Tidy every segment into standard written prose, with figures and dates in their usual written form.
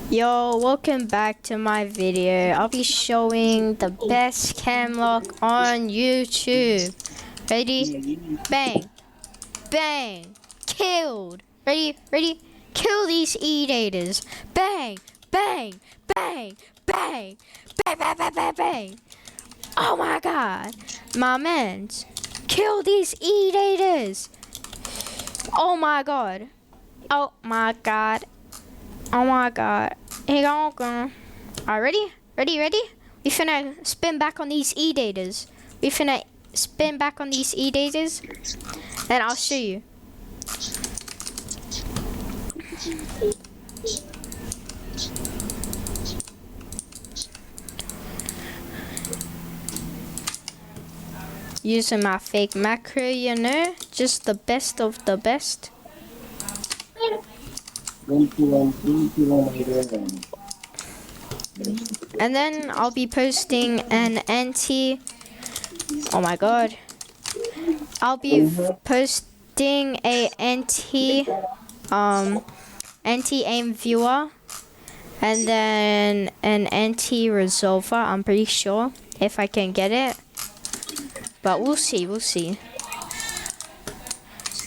Yo, welcome back to my video. I'll be showing the best cam lock on YouTube. Ready? Bang. Bang. Killed. Ready? Kill these eat-eaters. Bang. Bang. Bang. Bang. Bang, bang, bang, bang, bang. Oh my god. My mans. Kill these eat-eaters. Oh my god. Oh my god. Oh my god. Hey, go. Alright, ready? We finna spin back on these eat-eaters. We finna spin back on these eat-eaters. And I'll show you. Using my fake macro, you know. Just the best of the best. And then I'll be posting an anti. Oh my god. I'll be posting a anti-aim viewer, and then an anti-resolver. I'm pretty sure if I can get it, but we'll see.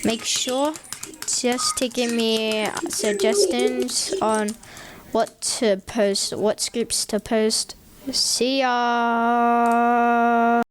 Make sure just to give me suggestions on what to post, what scripts to post. See ya.